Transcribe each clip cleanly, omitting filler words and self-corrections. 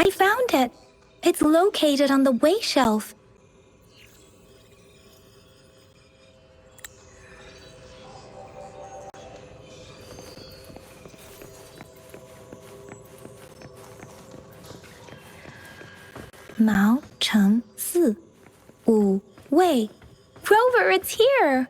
I found it. It's located on the way shelf. Mao Cheng Si, Wu Wei. Rover, it's here!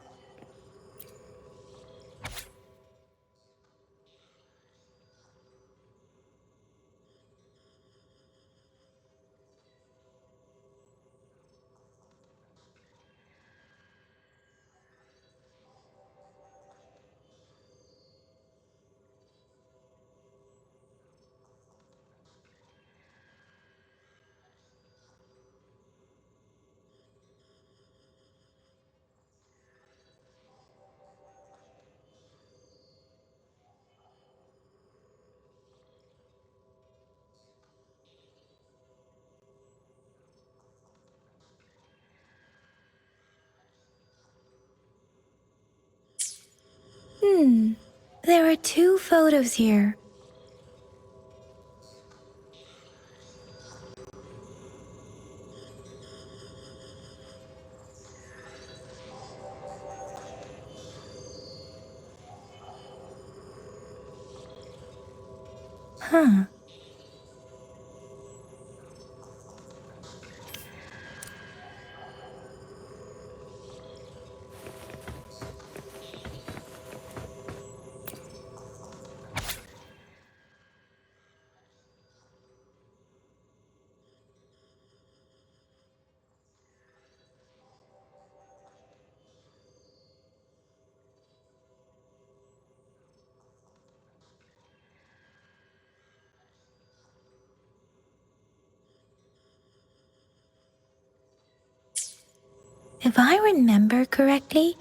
There are 2 photos here. Huh. If I remember correctly,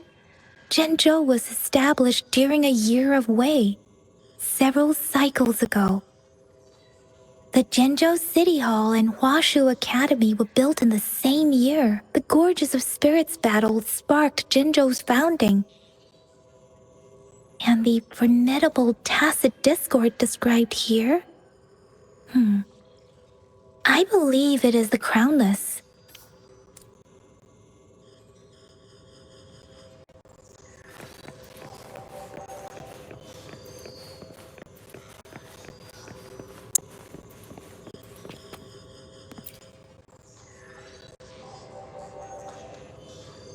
Zhenzhou was established during a year of Wei, several cycles ago. The Zhenzhou City Hall and Huashu Academy were built in the same year. The Gorges of Spirits battle sparked Zhenzhou's founding. And the formidable tacit discord described here? I believe it is the Crownless.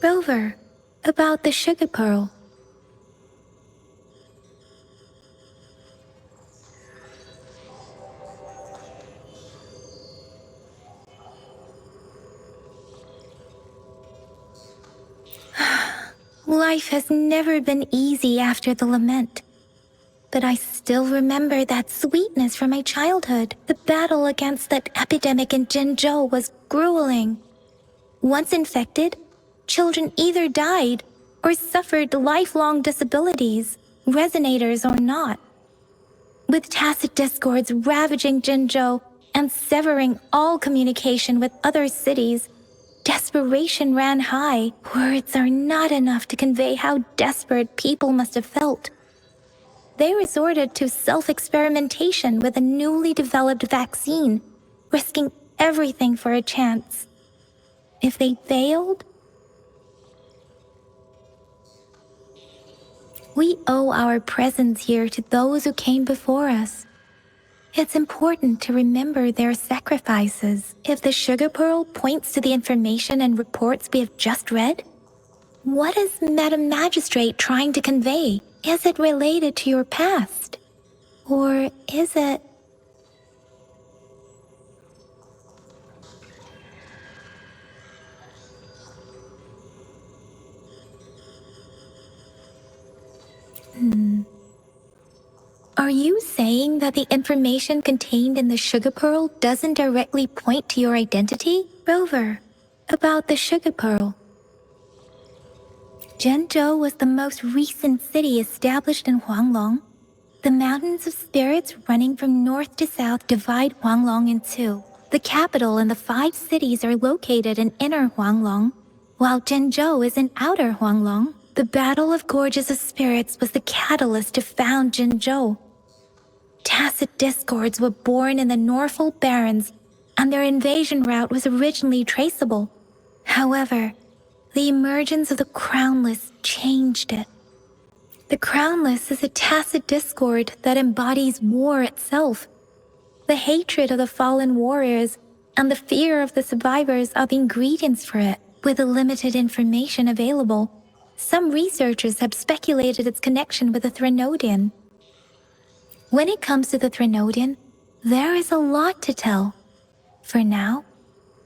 Rover, about the sugar pearl. Life has never been easy after the lament. But I still remember that sweetness from my childhood. The battle against that epidemic in Zhenzhou was grueling. Once infected, children either died or suffered lifelong disabilities, resonators or not. With tacit discords ravaging Zhenzhou and severing all communication with other cities, desperation ran high. Words are not enough to convey how desperate people must have felt. They resorted to self-experimentation with a newly developed vaccine, risking everything for a chance. If they failed, we owe our presence here to those who came before us. It's important to remember their sacrifices. If the sugar pearl points to the information and reports we have just read, what is Madam Magistrate trying to convey? Is it related to your past? Or is it... Are you saying that the information contained in the sugar pearl doesn't directly point to your identity? Rover, about the sugar pearl. Zhenzhou was the most recent city established in Huanglong. The mountains of spirits running from north to south divide Huanglong in 2. The capital and the 5 cities are located in inner Huanglong, while Zhenzhou is in outer Huanglong. The Battle of Gorges of Spirits was the catalyst to found Zhenzhou. Tacit discords were born in the Norfolk Barrens and their invasion route was originally traceable. However, the emergence of the Crownless changed it. The Crownless is a tacit discord that embodies war itself. The hatred of the fallen warriors and the fear of the survivors are the ingredients for it. With the limited information available, some researchers have speculated its connection with the Threnodian. When it comes to the Threnodian, there is a lot to tell. For now,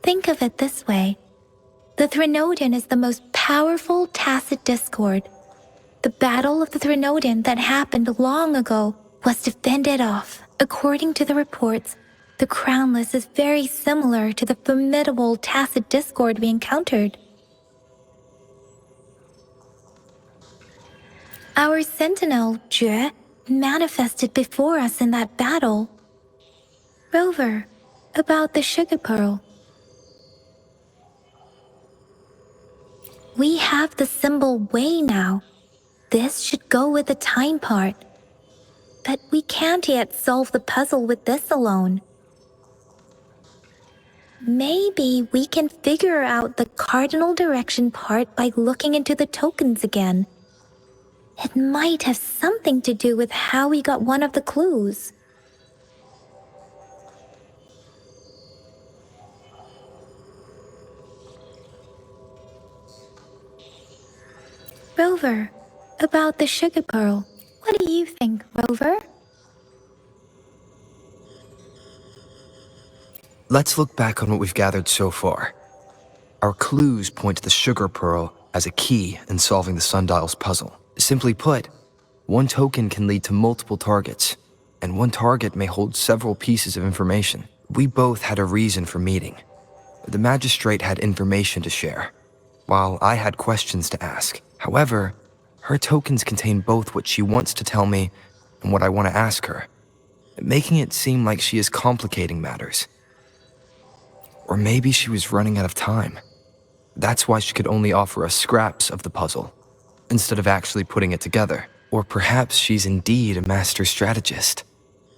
think of it this way. The Threnodian is the most powerful tacit discord. The Battle of the Threnodian that happened long ago was to fend it off. According to the reports, the Crownless is very similar to the formidable tacit discord we encountered. Our sentinel, Jue, manifested before us in that battle. Rover, about the sugar pearl. We have the symbol way now. This should go with the time part. But we can't yet solve the puzzle with this alone. Maybe we can figure out the cardinal direction part by looking into the tokens again. It might have something to do with how we got one of the clues. Rover, about the sugar pearl. What do you think, Rover? Let's look back on what we've gathered so far. Our clues point to the sugar pearl as a key in solving the sundial's puzzle. Simply put, one token can lead to multiple targets, and one target may hold several pieces of information. We both had a reason for meeting. The magistrate had information to share, while I had questions to ask. However, her tokens contain both what she wants to tell me and what I want to ask her, making it seem like she is complicating matters. Or maybe she was running out of time. That's why she could only offer us scraps of the puzzle, instead of actually putting it together. Or perhaps she's indeed a master strategist,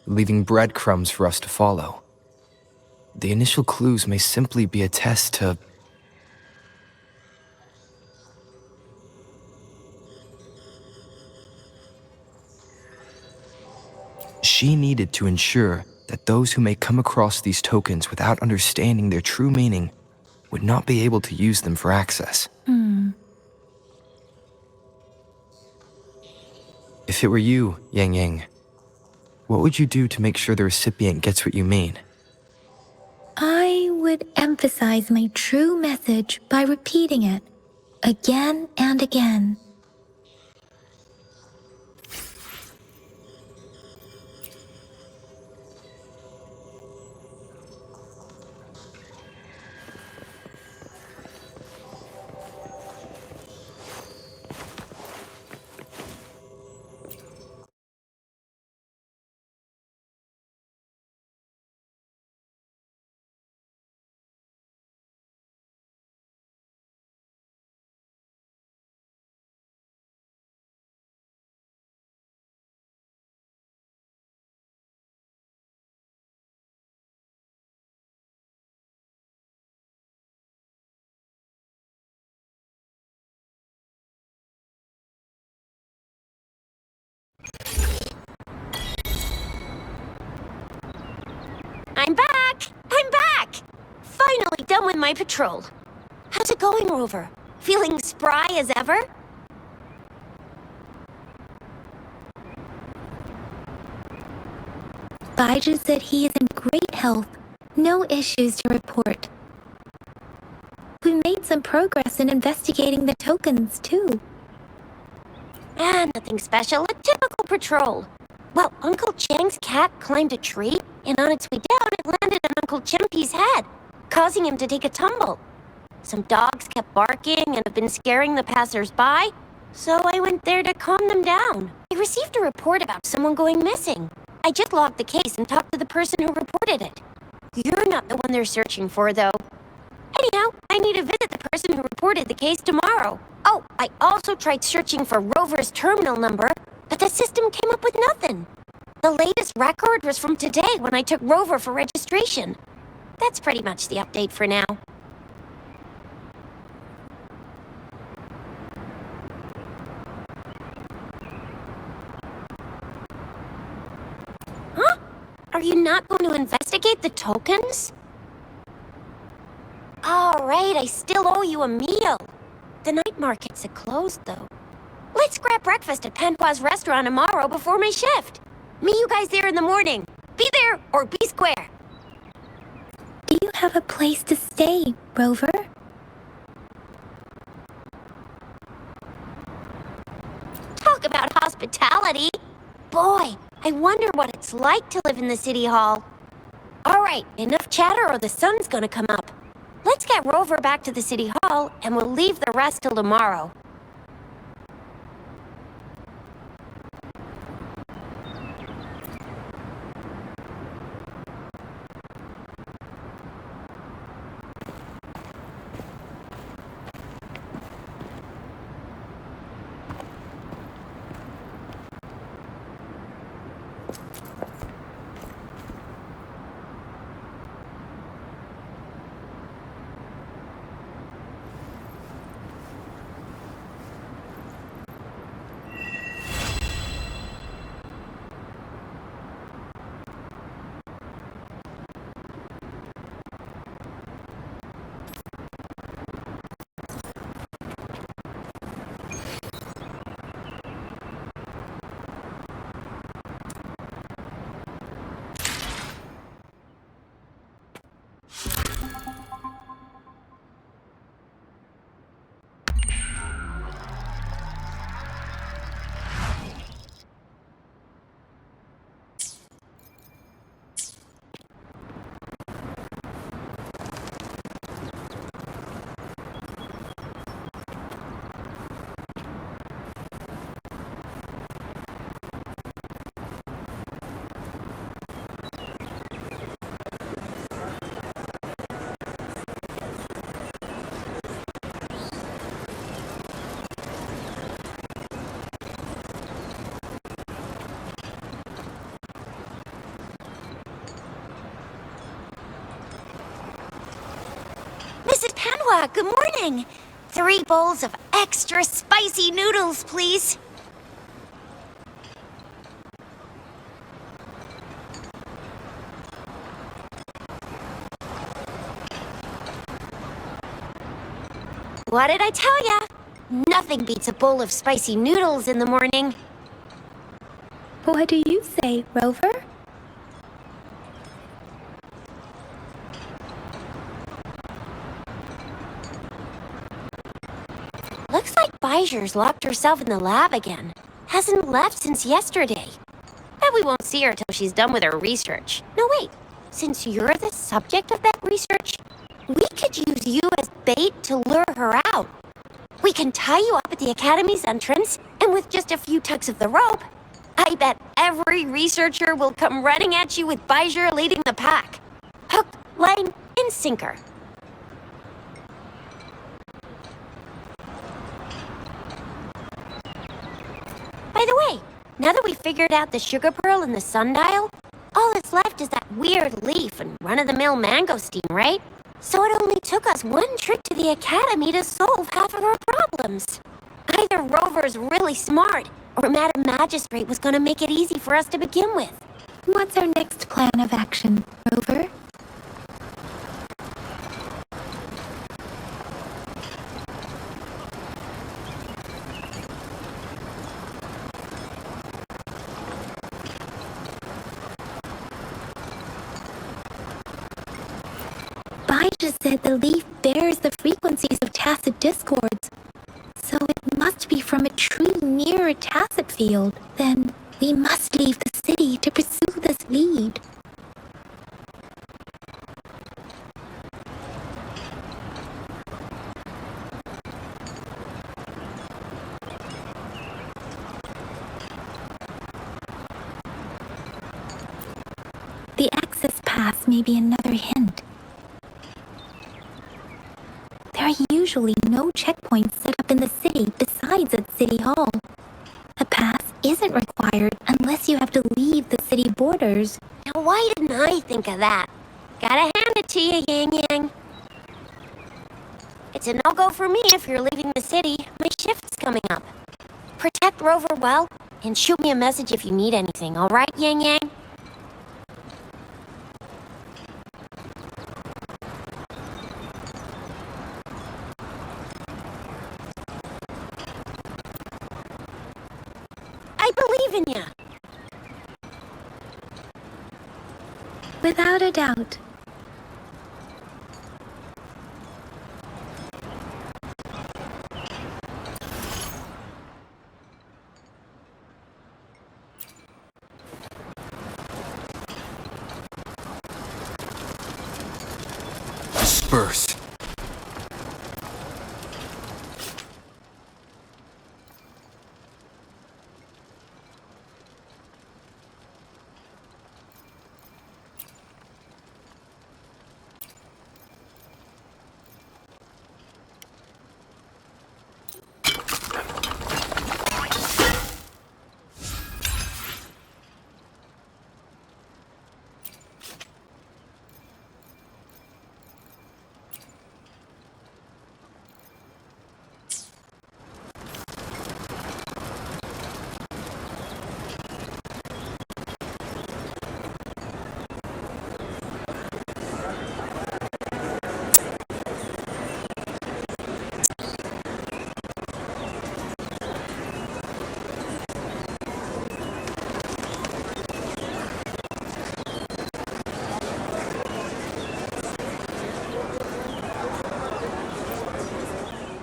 leaving breadcrumbs for us to follow. The initial clues may simply be a test to... She needed to ensure that those who may come across these tokens without understanding their true meaning would not be able to use them for access. If it were you, Yang Yang, what would you do to make sure the recipient gets what you mean? I would emphasize my true message by repeating it again and again. I'm back! I'm back! Finally done with my patrol. How's it going, Rover? Feeling spry as ever? Baiju said he is in great health. No issues to report. We made some progress in investigating the tokens, too. Nothing special. A typical patrol. Well, Uncle Chang's cat climbed a tree, and on its way down, it landed on Uncle Chempi's head, causing him to take a tumble. Some dogs kept barking and have been scaring the passers-by, so I went there to calm them down. I received a report about someone going missing. I just logged the case and talked to the person who reported it. You're not the one they're searching for, though. Anyhow, I need to visit the person who reported the case tomorrow. Oh, I also tried searching for Rover's terminal number, but the system came up with nothing. The latest record was from today when I took Rover for registration. that's pretty much the update for now. Huh? Are you not going to investigate the tokens? All right, I still owe you a meal. The night markets are closed, though. Let's grab breakfast at Panqua's restaurant tomorrow before my shift. Meet you guys there in the morning. Be there or be square. Do you have a place to stay, Rover? Talk about hospitality. Boy, I wonder what it's like to live in the city hall. All right, enough chatter or the sun's gonna come up. Let's get Rover back to the city hall and we'll leave the rest till tomorrow. Mrs. Panwa, good morning. 3 bowls of extra spicy noodles, please. What did I tell ya? Nothing beats a bowl of spicy noodles in the morning. What do you say, Rover? Looks like Bijur's locked herself in the lab again. Hasn't left since yesterday. Bet we won't see her till she's done with her research. No, wait. Since you're the subject of that research, we could use you as bait to lure her out. We can tie you up at the Academy's entrance, and with just a few tugs of the rope, I bet every researcher will come running at you with Bijur leading the pack. Hook, line, and sinker. By the way, now that we figured out the sugar pearl and the sundial, all that's left is that weird leaf and run-of-the-mill mangosteen, right? So it only took us one trip to the Academy to solve half of our problems. Either Rover's really smart, or Madam Magistrate was gonna make it easy for us to begin with. What's our next plan of action, Rover? Bijur said the leaf bears the frequencies of tacit discords, so it must be from a tree near a tacit field. Then we must leave the city to pursue this lead. The access pass may be another hint. There are usually no checkpoints set up in the city besides at City Hall. A pass isn't required unless you have to leave the city borders. Now why didn't I think of that? Gotta hand it to you, Yang Yang. It's a no-go for me if you're leaving the city. My shift's coming up. Protect Rover well, and shoot me a message if you need anything, alright, Yang Yang? I believe in you. Without a doubt. Disperse.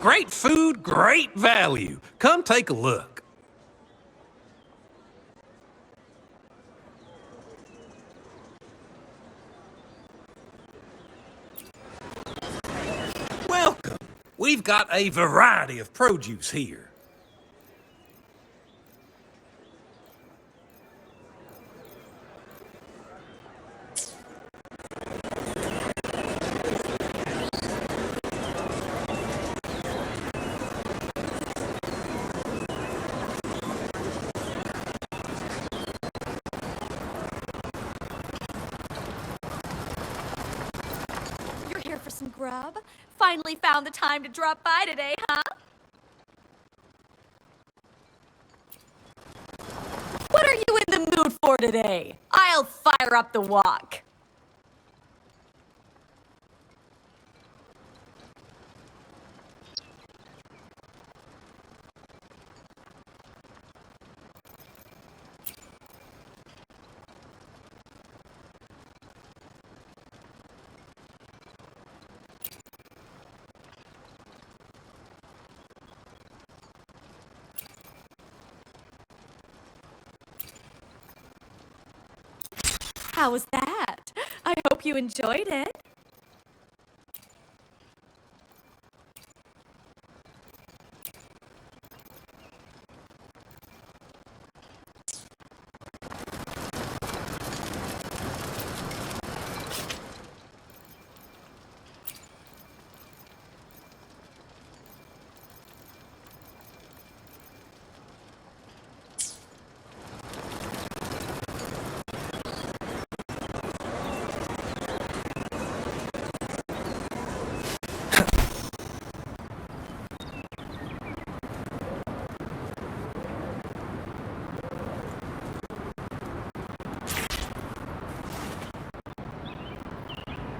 Great food, great value. Come take a look. Welcome. We've got a variety of produce here. For some grub? Finally found the time to drop by today, huh? What are you in the mood for today? I'll fire up the wok. How was that? I hope you enjoyed it.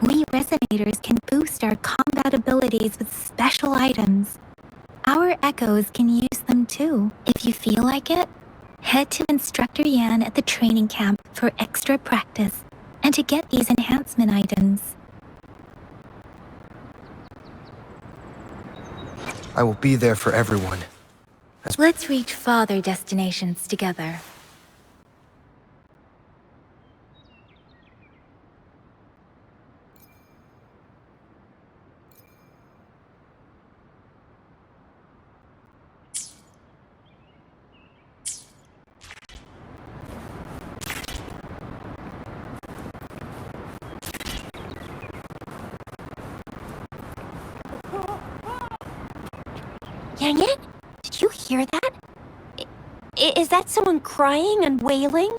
We resonators can boost our combat abilities with special items. Our echoes can use them too. If you feel like it, head to Instructor Yan at the training camp for extra practice and to get these enhancement items. I will be there for everyone. Let's reach farther destinations together. Yang Yang, did you hear that? Is that someone crying and wailing?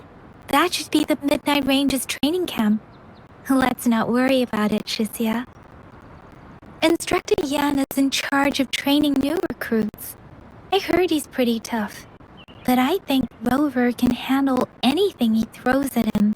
That should be the Midnight Range's training camp. Let's not worry about it, Shisia. Instructor Yan is in charge of training new recruits. I heard he's pretty tough, but I think Rover can handle anything he throws at him.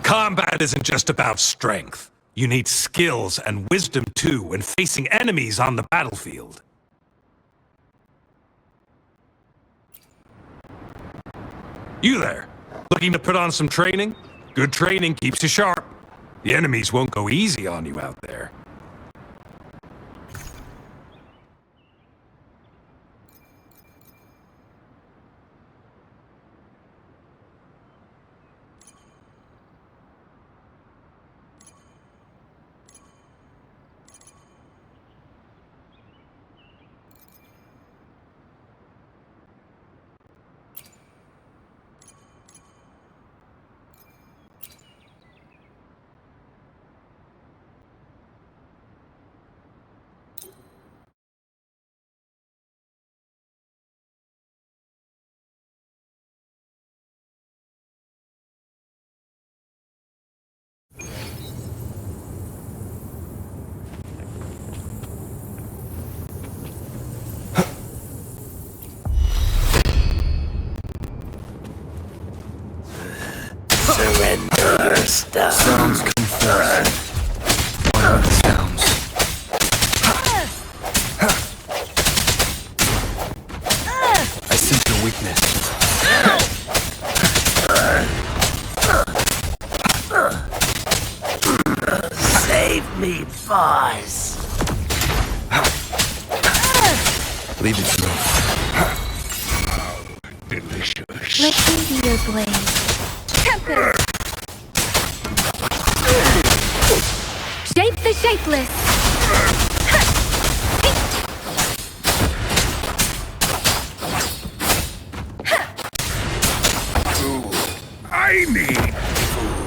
Combat isn't just about strength. You need skills and wisdom too when facing enemies on the battlefield. You there, looking to put on some training? Good training keeps you sharp. The enemies won't go easy on you out there. Sounds confused. What are the sounds? I sense your weakness. Save me, boss. Leave it to me. Delicious. Let me be your blade. Tempest! Shape the shapeless! I need food.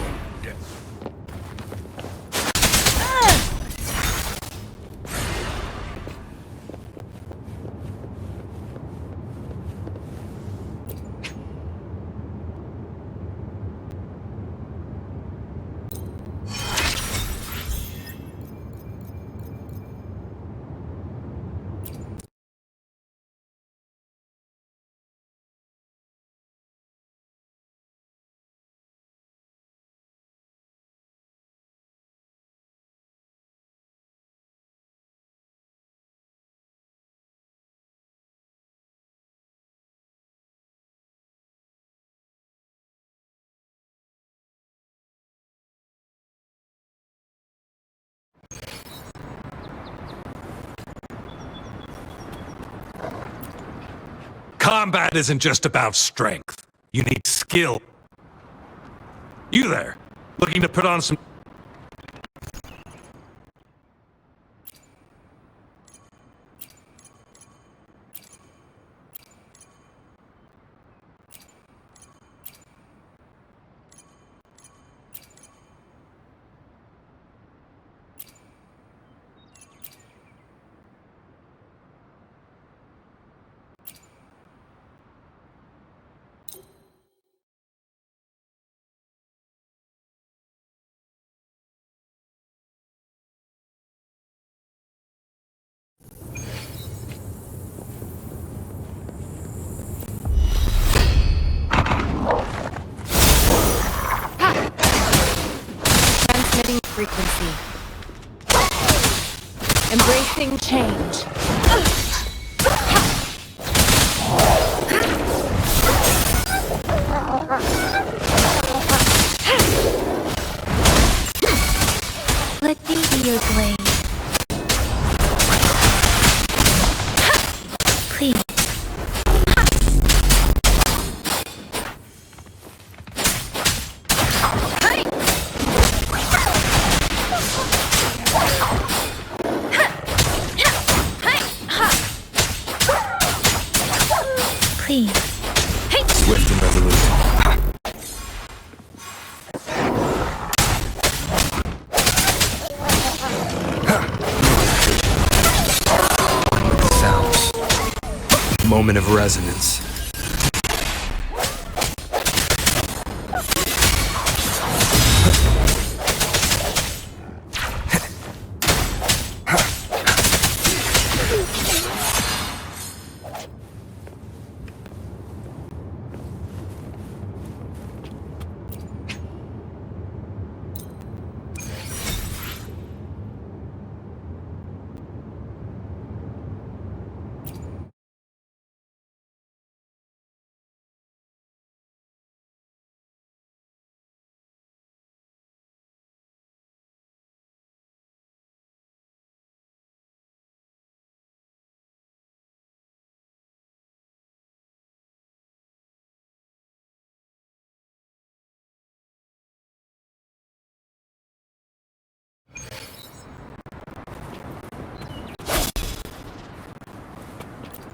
Combat isn't just about strength. You need skill. You there, looking to put on some... Transmitting frequency. Embracing change. Let me be your blade. Please. Moment of resonance.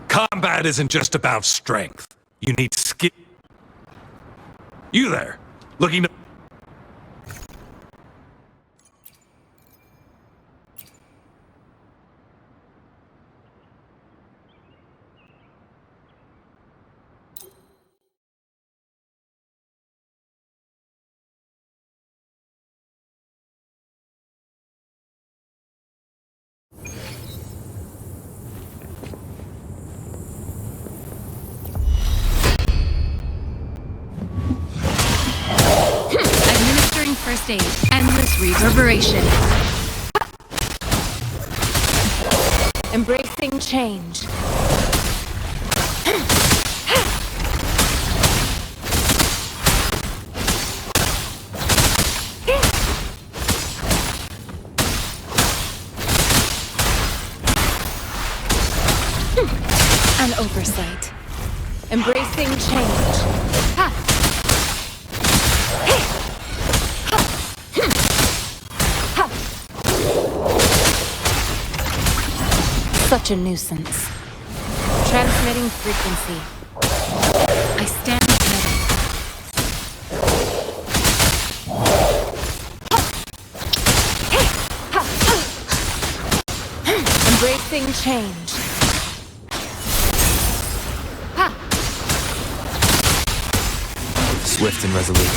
Combat isn't just about strength. You need skill. You there, looking to... Administering first aid. Endless reverberation. Embracing change. An oversight. Embracing change. Ha! Such a nuisance. Transmitting frequency. I stand ready. Embracing change. Swift and resolute.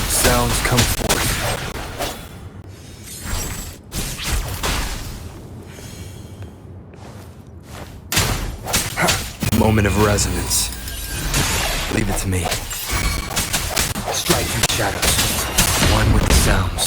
Sounds come forth. Moment of resonance. Leave it to me. Strike through the shadows. One with the sounds.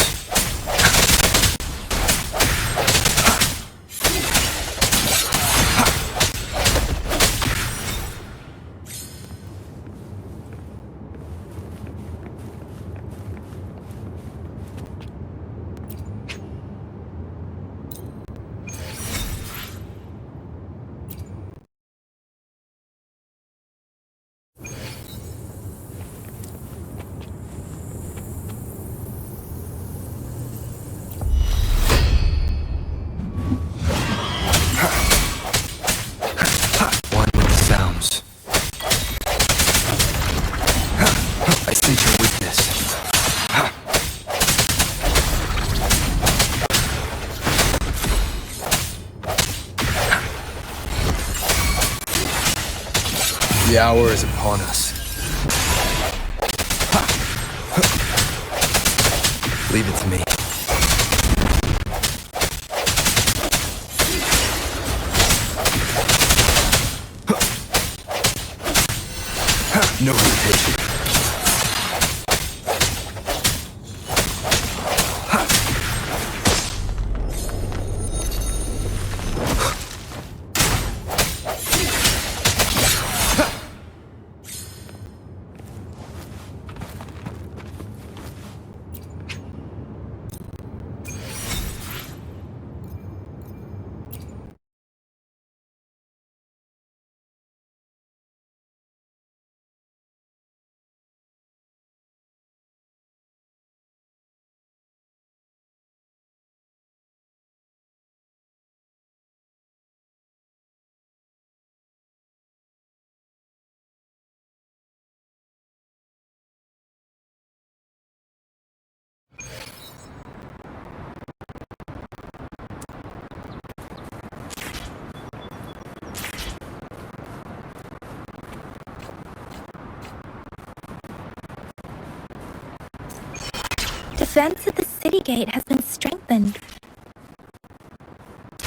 I sense your weakness. The hour is upon us. Leave it to me. No hesitation. fence at the city gate has been strengthened.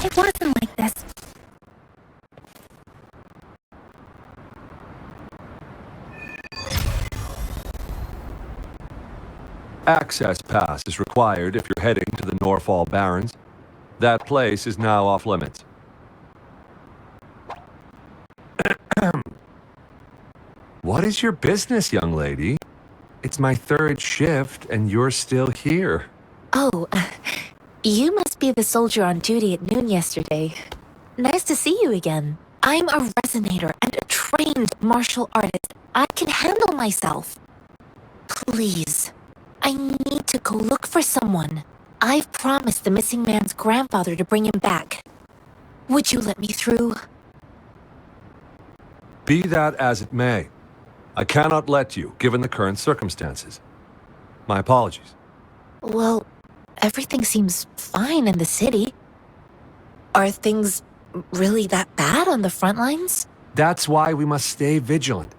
It wasn't like this. Access pass is required if you're heading to the Norfall Barrens. That place is now off limits. What is your business, young lady? It's my third shift, and you're still here. Oh, you must be the soldier on duty at noon yesterday. Nice to see you again. I'm a resonator and a trained martial artist. I can handle myself. Please, I need to go look for someone. I've promised the missing man's grandfather to bring him back. Would you let me through? Be that as it may, I cannot let you, given the current circumstances. My apologies. Well, everything seems fine in the city. Are things really that bad on the front lines? That's why we must stay vigilant,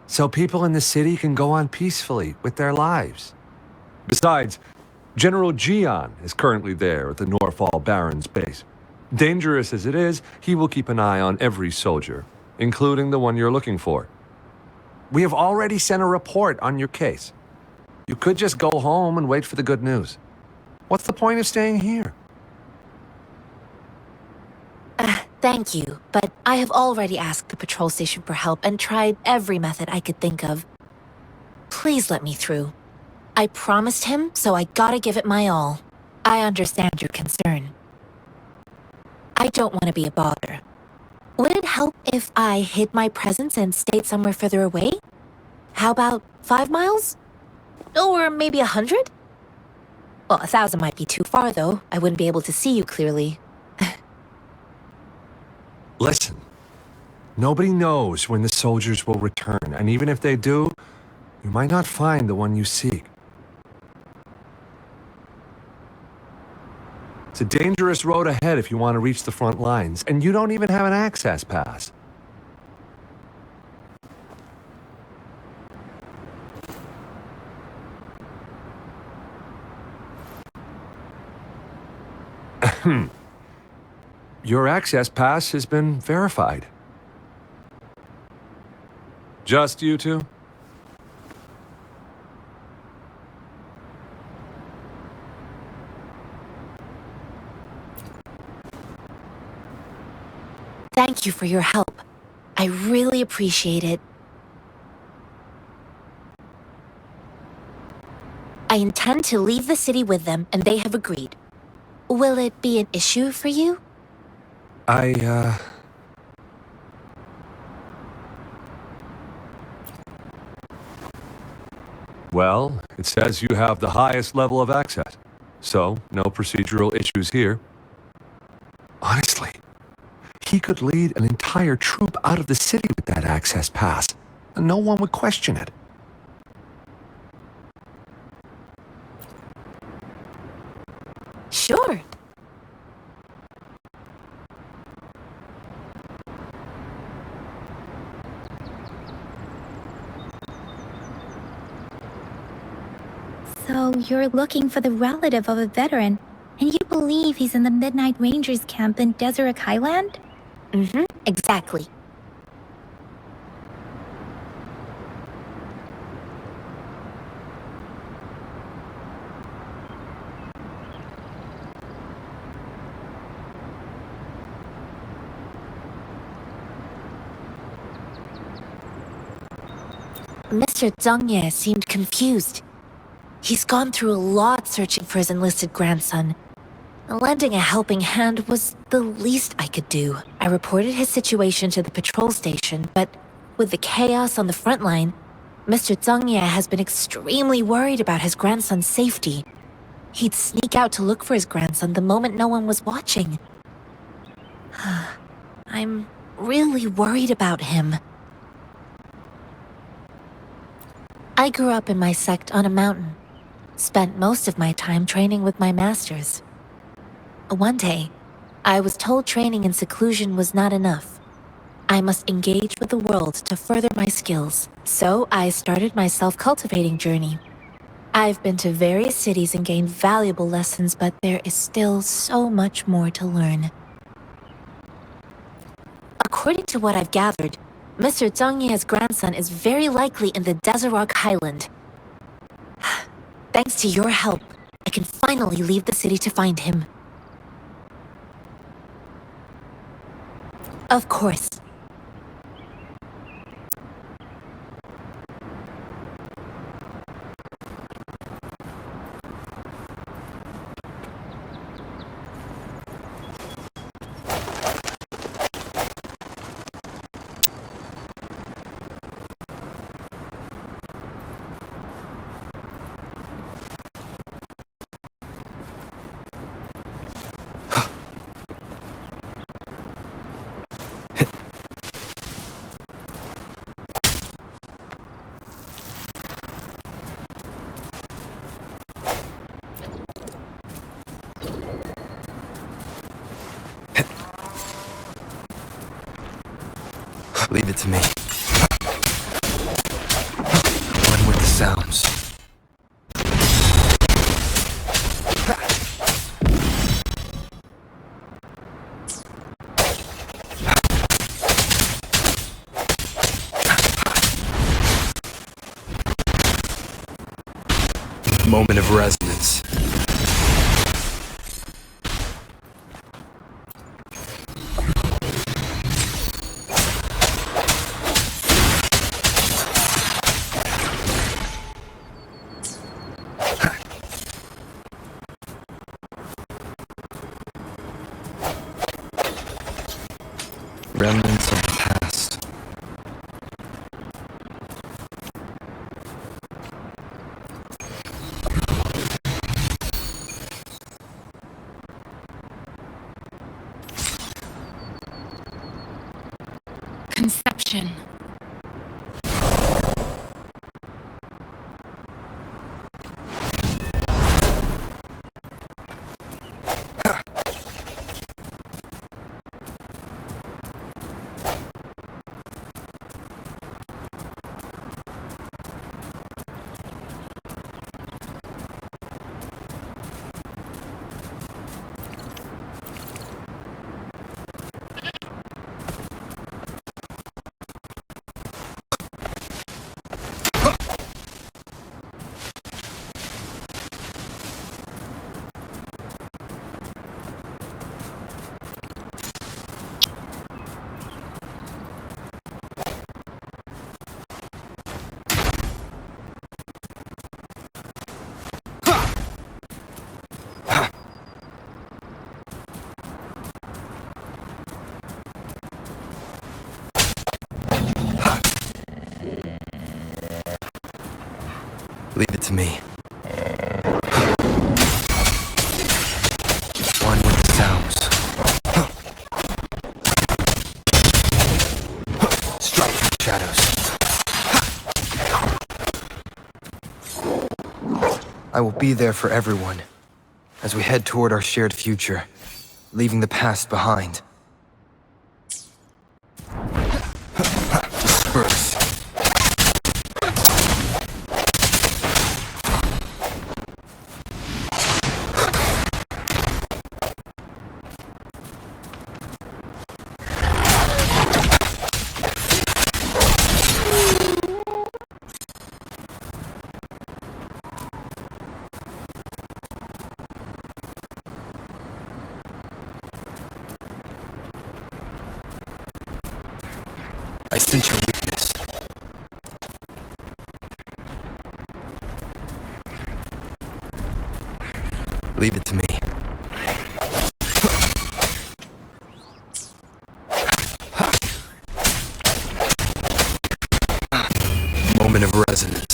so people in the city can go on peacefully with their lives. Besides, General Gian is currently there at the Norfall Barrens base. Dangerous as it is, he will keep an eye on every soldier, including the one you're looking for. We have already sent a report on your case. You could just go home and wait for the good news. What's the point of staying here? Thank you, but I have already asked the patrol station for help and tried every method I could think of. Please let me through. I promised him, so I gotta give it my all. I understand your concern. I don't want to be a bother. Would it help if I hid my presence and stayed somewhere further away? How about 5 miles? Or maybe 100? Well, 1,000 might be too far, though. I wouldn't be able to see you clearly. Listen, nobody knows when the soldiers will return, and even if they do, you might not find the one you seek. It's a dangerous road ahead if you want to reach the front lines, and you don't even have an access pass. Your access pass has been verified. Just you two? Thank you for your help. I really appreciate it. I intend to leave the city with them, and they have agreed. Will it be an issue for you? Well, it says you have the highest level of access, so no procedural issues here. Honestly, he could lead an entire troop out of the city with that access pass, and no one would question it. Sure. So you're looking for the relative of a veteran, and you believe he's in the Midnight Rangers camp in Deseret Highland? Mm-hmm, exactly. Mr. Zhengye seemed confused. He's gone through a lot searching for his enlisted grandson. Lending a helping hand was the least I could do. I reported his situation to the patrol station, but with the chaos on the front line, Mr. Zhengye has been extremely worried about his grandson's safety. He'd sneak out to look for his grandson the moment no one was watching. I'm really worried about him. I grew up in my sect on a mountain. Spent most of my time training with my masters. One day, I was told training in seclusion was not enough. I must engage with the world to further my skills. So I started my self-cultivating journey. I've been to various cities and gained valuable lessons, but there is still so much more to learn. According to what I've gathered, Mr. Zhang Ye's grandson is very likely in the Desert Highland. Thanks to your help, I can finally leave the city to find him. Of course. Leave it to me. One with the sounds. Moment of resonance. Remnants of the past. Conception. Leave it to me. One with the sounds. Strike through the shadows. I will be there for everyone as we head toward our shared future, leaving the past behind. Disperse. I sense your weakness. Leave it to me. Moment of resonance.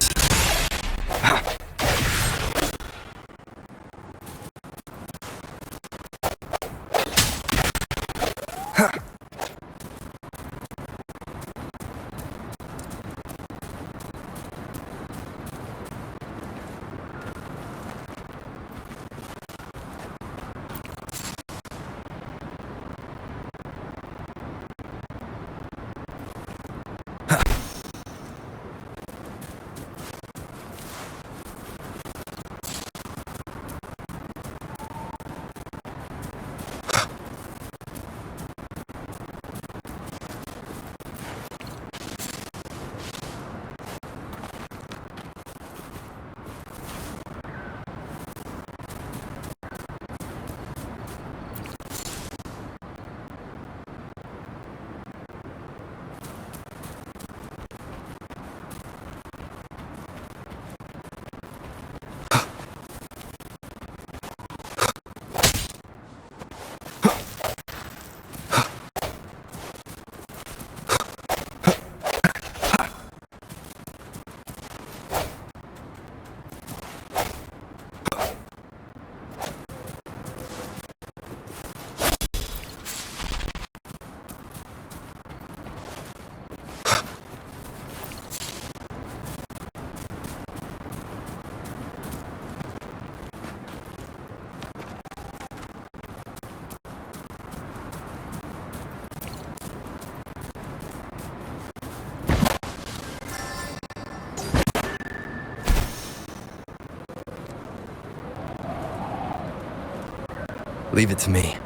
Leave it to me.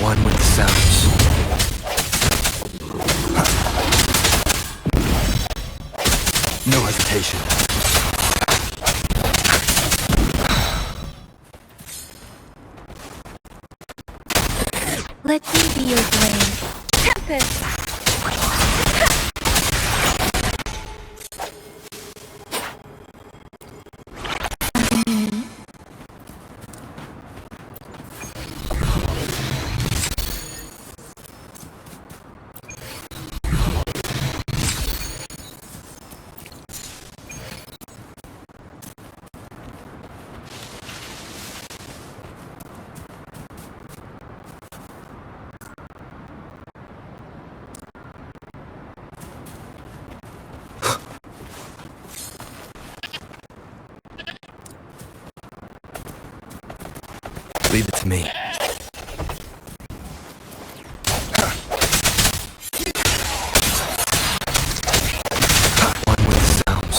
One with the sounds. No hesitation. Let me be your blade. Tempest! Leave it to me. One with the sounds.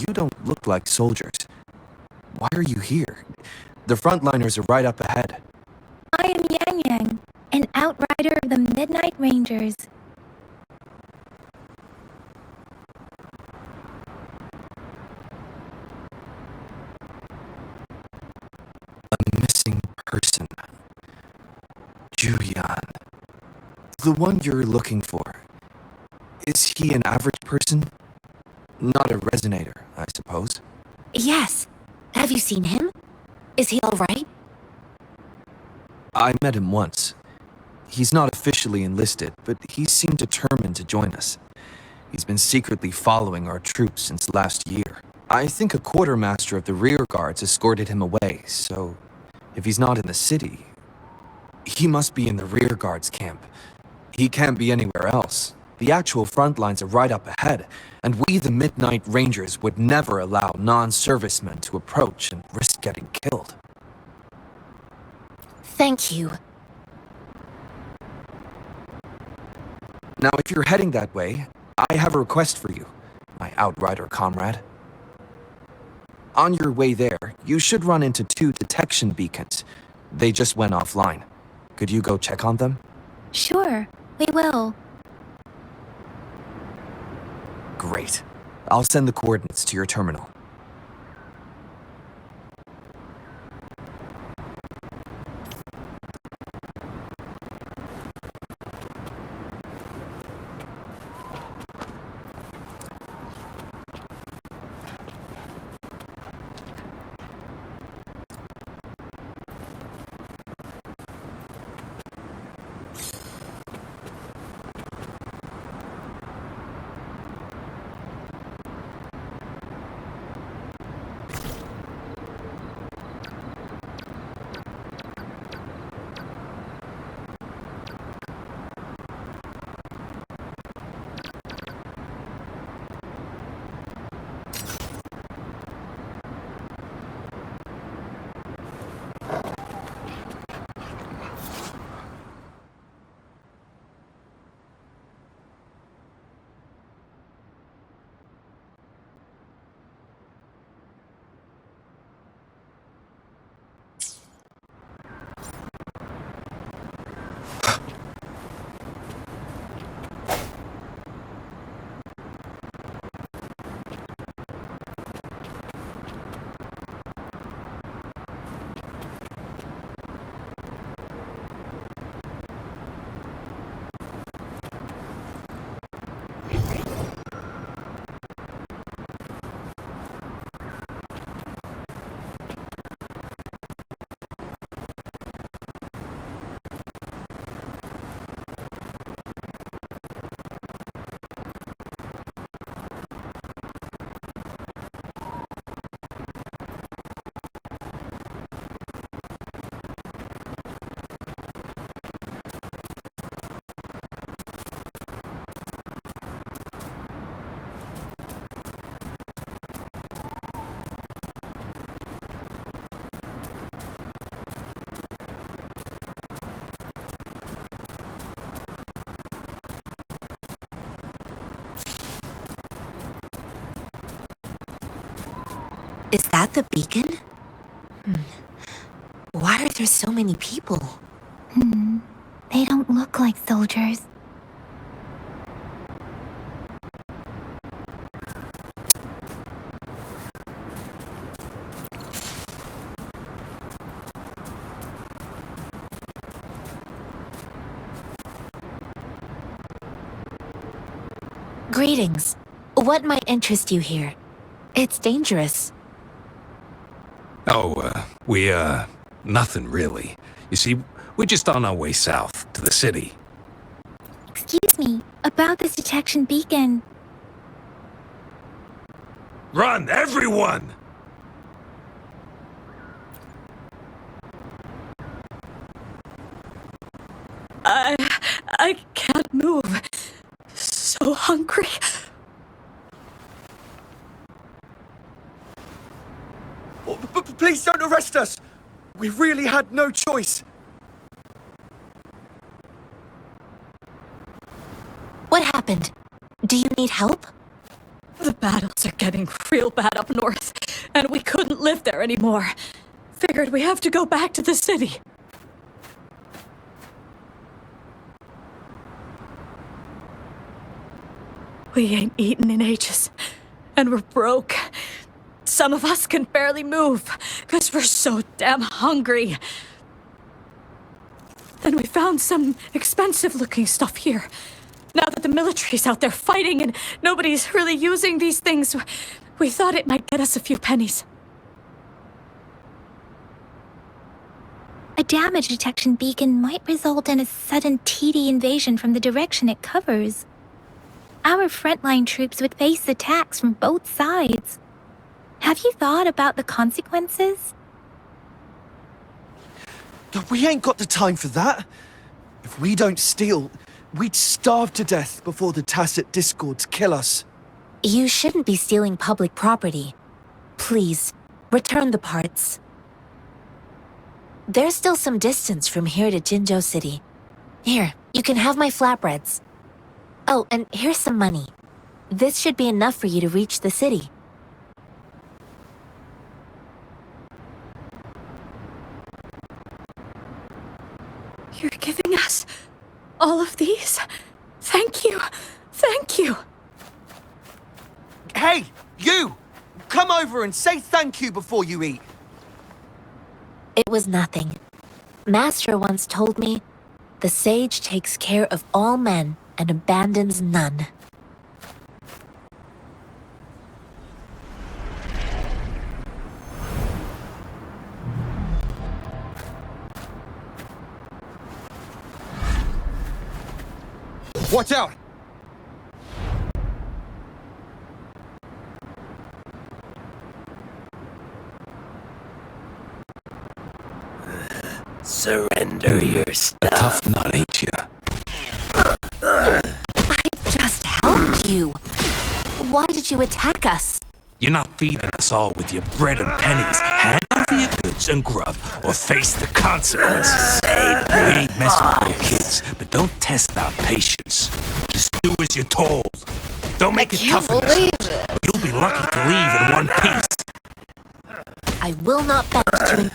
You don't look like soldiers. Why are you here? The frontliners are right up ahead. I am Yang Yang, an outrider of the Midnight Rangers. A missing person. Julian. The one you're looking for. Is he an average person? Not a resonator, I suppose. Yes. Have you seen him? Is he all right? I met him once. He's not officially enlisted, but he seemed determined to join us. He's been secretly following our troops since last year. I think a quartermaster of the rear guards escorted him away, so if he's not in the city, he must be in the rear guards camp. He can't be anywhere else. The actual front lines are right up ahead, and we, the Midnight Rangers, would never allow non-servicemen to approach and risk getting killed. Thank you. Now, if you're heading that way, I have a request for you, my outrider comrade. On your way there, you should run into 2 detection beacons. They just went offline. Could you go check on them? Sure, we will. Great. I'll send the coordinates to your terminal. Is that the beacon? Why are there so many people? They don't look like soldiers. Greetings. What might interest you here? It's dangerous. Nothing really. You see, we're just on our way south to the city. Excuse me, about this detection beacon. Run, everyone! I can't move. So hungry. Please don't arrest us! We really had no choice. What happened? Do you need help? The battles are getting real bad up north, and we couldn't live there anymore. Figured we have to go back to the city. We ain't eaten in ages, and we're broke. Some of us can barely move, because we're so damn hungry. Then we found some expensive-looking stuff here. Now that the military's out there fighting and nobody's really using these things, we thought it might get us a few pennies. A damage detection beacon might result in a sudden TD invasion from the direction it covers. Our frontline troops would face attacks from both sides. Have you thought about the consequences? We ain't got the time for that. If we don't steal, we'd starve to death before the tacit discords kill us. You shouldn't be stealing public property. Please, return the parts. There's still some distance from here to Jinzhou City. Here, you can have my flatbreads. Oh, and here's some money. This should be enough for you to reach the city. You're giving us all of these? Thank you. Thank you. Hey, you! Come over and say thank you before you eat. It was nothing. Master once told me, the sage takes care of all men and abandons none. Watch out! Surrender your stuff. Tough nut, ain't ya? I just helped you. Why did you attack us? You're not feeding us all with your bread and pennies. Hand over your goods and grub, or face the consequences. We ain't messing with your kids, but don't test our patience. Just do as you're told. Don't make it tough on us. You'll be lucky to leave in one piece. I will not bend to...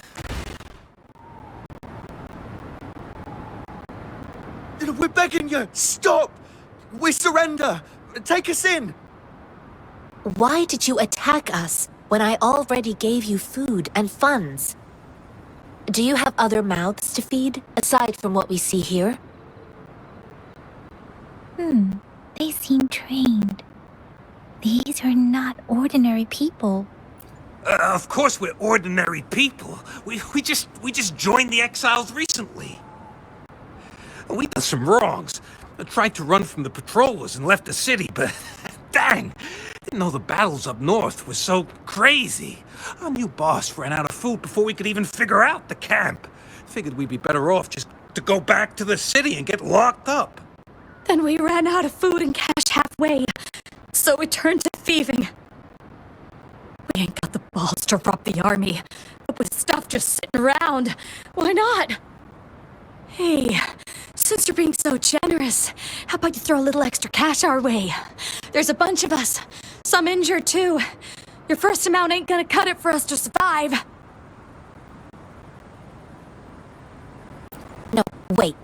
We're begging you! Stop! We surrender! Take us in! Why did you attack us when I already gave you food and funds? Do you have other mouths to feed, aside from what we see here? They seem trained. These are not ordinary people. Of course we're ordinary people. We just joined the exiles recently. We done some wrongs. I tried to run from the patrollers and left the city, but dang, didn't know the battles up north were so crazy. Our new boss ran out of food before we could even figure out the camp. Figured we'd be better off just to go back to the city and get locked up. Then we ran out of food and cash halfway, so we turned to thieving. We ain't got the balls to rob the army, but with stuff just sitting around, why not? Hey, since you're being so generous, how about you throw a little extra cash our way? There's a bunch of us, some injured too. Your first amount ain't gonna cut it for us to survive. No, wait.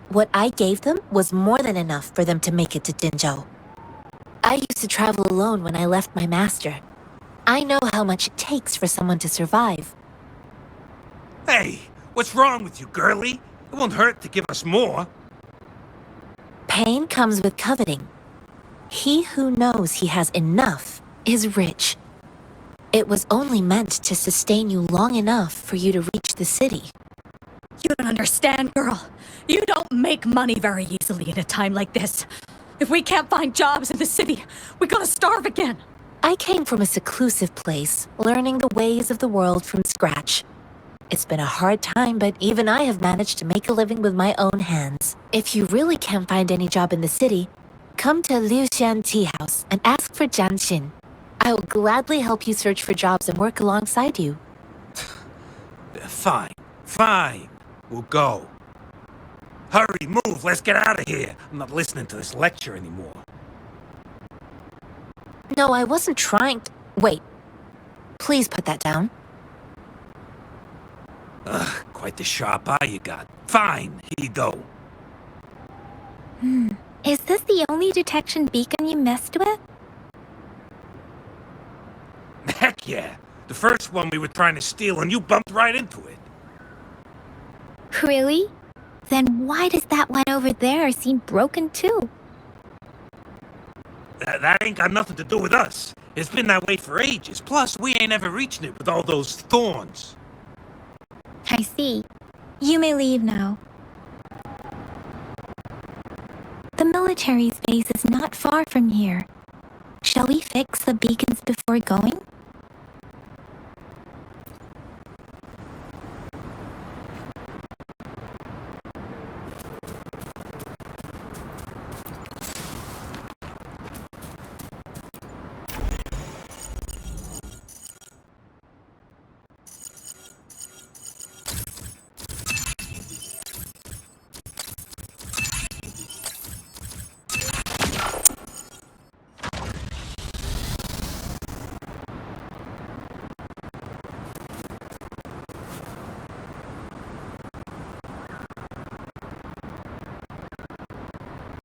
What I gave them was more than enough for them to make it to Jinzhou. I used to travel alone when I left my master. I know how much it takes for someone to survive. Hey, what's wrong with you, girlie? It won't hurt to give us more. Pain comes with coveting. He who knows he has enough is rich. It was only meant to sustain you long enough for you to reach the city. You don't understand, girl. You don't make money very easily in a time like this. If we can't find jobs in the city, we're gonna starve again. I came from a seclusive place, learning the ways of the world from scratch. It's been a hard time, but even I have managed to make a living with my own hands. If you really can't find any job in the city, come to Liu Xian Tea House and ask for Jiang Xin. I will gladly help you search for jobs and work alongside you. Fine. We'll go. Hurry, move, let's get out of here. I'm not listening to this lecture anymore. No, I wasn't trying to... Wait. Please put that down. Ugh, quite the sharp eye you got. Fine, here you go. Is this the only detection beacon you messed with? Heck yeah. The first one we were trying to steal and you bumped right into it. Really? Then why does that one over there seem broken too? That ain't got nothing to do with us. It's been that way for ages. Plus, we ain't ever reaching it with all those thorns. I see. You may leave now. The military base is not far from here. Shall we fix the beacons before going?